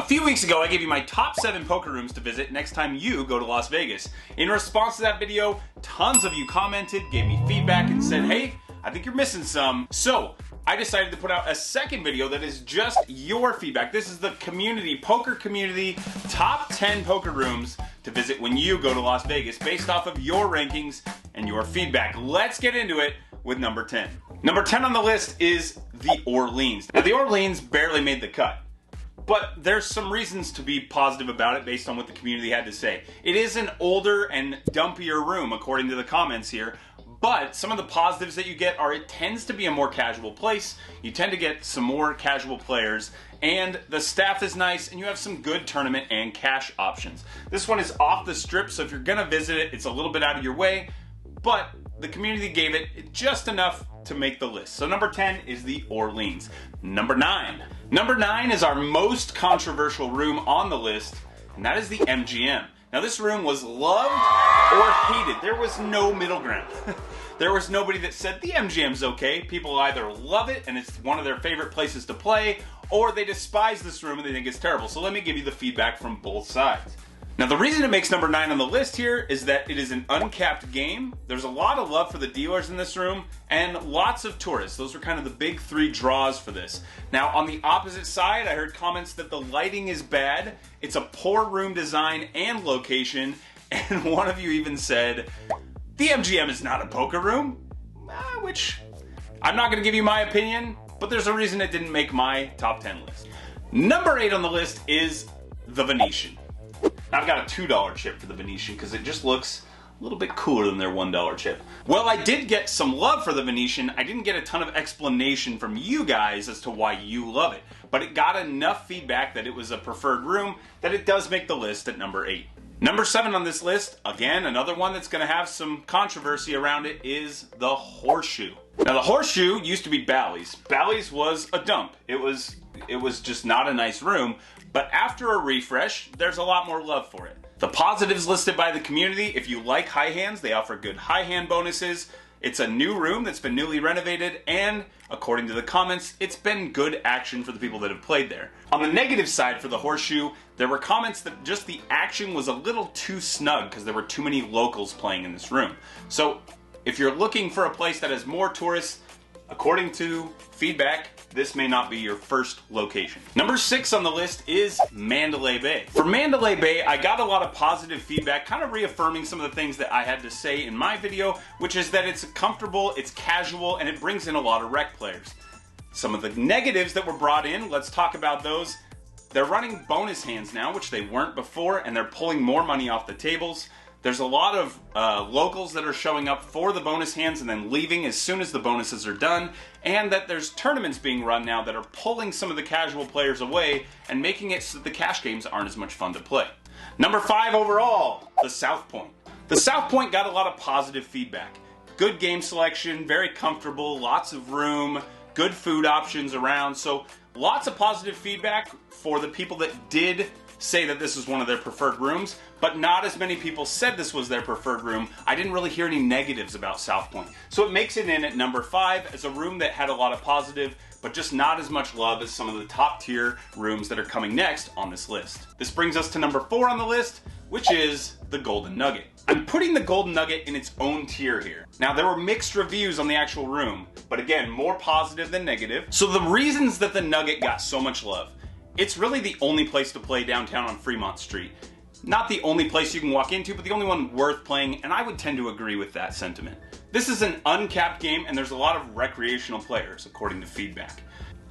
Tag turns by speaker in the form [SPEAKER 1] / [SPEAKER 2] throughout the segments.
[SPEAKER 1] few weeks ago, I gave you my top 7 poker rooms to visit next time you go to Las Vegas. In response to that video, tons of you commented, gave me feedback, and said, hey, I think you're missing some. So I decided to put out a second video that is just your feedback. This is the poker community top 10 poker rooms to visit when you go to Las Vegas based off of your rankings and your feedback. Let's get into it with number 10. Number 10 on the list is the Orleans. Now the Orleans barely made the cut, but there's some reasons to be positive about it based on what the community had to say. It is an older and dumpier room according to the comments here, but some of the positives that you get are it tends to be a more casual place, you tend to get some more casual players, and the staff is nice, and you have some good tournament and cash options. This one is off the strip, so if you're gonna visit it, it's a little bit out of your way, but the community gave it just enough to make the list. So number 10 is the Orleans. Number 9. Number 9 is our most controversial room on the list, and that is the MGM. Now this room was loved or hated. There was no middle ground. There was nobody that said the MGM's okay. People either love it and it's one of their favorite places to play, or they despise this room and they think it's terrible. So let me give you the feedback from both sides. Now the reason it makes number 9 on the list here is that it is an uncapped game. There's a lot of love for the dealers in this room and lots of tourists. Those are kind of the big 3 draws for this. Now on the opposite side, I heard comments that the lighting is bad. It's a poor room design and location. And one of you even said, the MGM is not a poker room, which I'm not gonna give you my opinion, but there's a reason it didn't make my top 10 list. Number 8 on the list is the Venetian. I've got a $2 chip for the Venetian because it just looks a little bit cooler than their $1 chip. Well, I did get some love for the Venetian. I didn't get a ton of explanation from you guys as to why you love it, but it got enough feedback that it was a preferred room that it does make the list at number 8. Number 7 on this list, again, another one that's going to have some controversy around it, is the Horseshoe. Now the Horseshoe used to be Bally's. Bally's was a dump. It was just not a nice room, but after a refresh, there's a lot more love for it. The positives listed by the community: if you like high hands, they offer good high hand bonuses. It's a new room that's been newly renovated, and according to the comments, it's been good action for the people that have played there. On the negative side for the Horseshoe, there were comments that just the action was a little too snug because there were too many locals playing in this room. So if you're looking for a place that has more tourists, according to feedback, this may not be your first location. Number 6 on the list is Mandalay Bay. For Mandalay Bay, I got a lot of positive feedback, kind of reaffirming some of the things that I had to say in my video, which is that it's comfortable, it's casual, and it brings in a lot of rec players. Some of the negatives that were brought in, let's talk about those. They're running bonus hands now, which they weren't before, and they're pulling more money off the tables. There's a lot of locals that are showing up for the bonus hands and then leaving as soon as the bonuses are done, and that there's tournaments being run now that are pulling some of the casual players away and making it so that the cash games aren't as much fun to play. Number 5 overall, the South Point. The South Point got a lot of positive feedback. Good game selection, very comfortable, lots of room, good food options around, so lots of positive feedback for the people that did say that this was one of their preferred rooms, but not as many people said this was their preferred room. I didn't really hear any negatives about South Point. So it makes it in at number 5 as a room that had a lot of positive, but just not as much love as some of the top tier rooms that are coming next on this list. This brings us to number 4 on the list, which is the Golden Nugget. I'm putting the Golden Nugget in its own tier here. Now there were mixed reviews on the actual room, but again, more positive than negative. So the reasons that the Nugget got so much love: it's really the only place to play downtown on Fremont Street. Not the only place you can walk into, but the only one worth playing, and I would tend to agree with that sentiment. This is an uncapped game, and there's a lot of recreational players, according to feedback.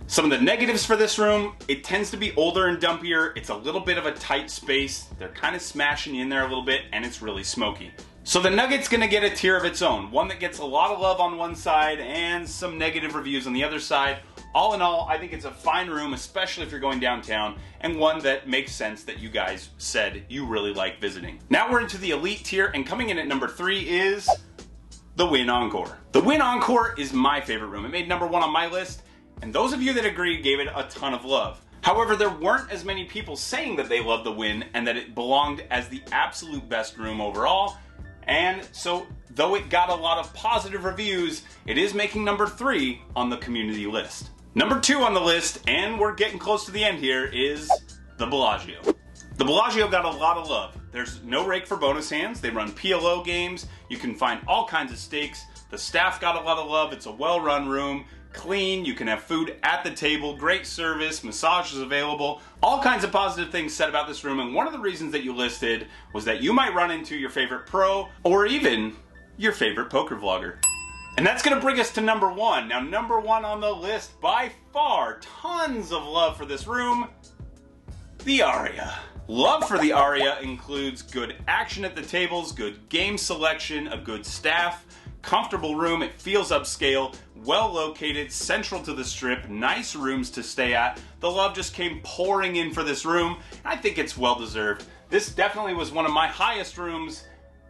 [SPEAKER 1] Some of the negatives for this room: it tends to be older and dumpier, it's a little bit of a tight space, they're kind of smashing you in there a little bit, and it's really smoky. So the Nugget's gonna get a tier of its own, one that gets a lot of love on one side and some negative reviews on the other side. All in all, I think it's a fine room, especially if you're going downtown, and one that makes sense that you guys said you really like visiting. Now we're into the elite tier, and coming in at number 3 is the Wynn Encore. The Wynn Encore is my favorite room. It made number 1 on my list, and those of you that agreed gave it a ton of love. However, there weren't as many people saying that they loved the Wynn and that it belonged as the absolute best room overall, and so though it got a lot of positive reviews, it is making number 3 on the community list. Number 2 on the list, and we're getting close to the end here, is the Bellagio. The Bellagio got a lot of love. There's no rake for bonus hands. They run PLO games. You can find all kinds of steaks. The staff got a lot of love. It's a well-run room, clean. You can have food at the table, great service, massages available, all kinds of positive things said about this room. And one of the reasons that you listed was that you might run into your favorite pro or even your favorite poker vlogger. And that's gonna bring us to number one. Now, number one on the list by far, tons of love for this room, the Aria. Love for the Aria includes good action at the tables, good game selection, a good staff, comfortable room, it feels upscale, well located, central to the strip, nice rooms to stay at. The love just came pouring in for this room, and I think it's well deserved. This definitely was one of my highest rooms.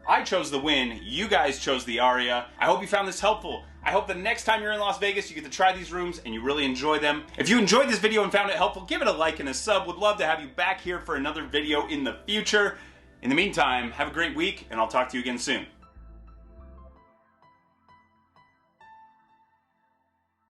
[SPEAKER 1] I chose the win, you guys chose the Aria. I hope you found this helpful. I hope the next time you're in Las Vegas, you get to try these rooms and you really enjoy them. If you enjoyed this video and found it helpful, give it a like and a sub. Would love to have you back here for another video in the future. In the meantime, have a great week and I'll talk to you again soon.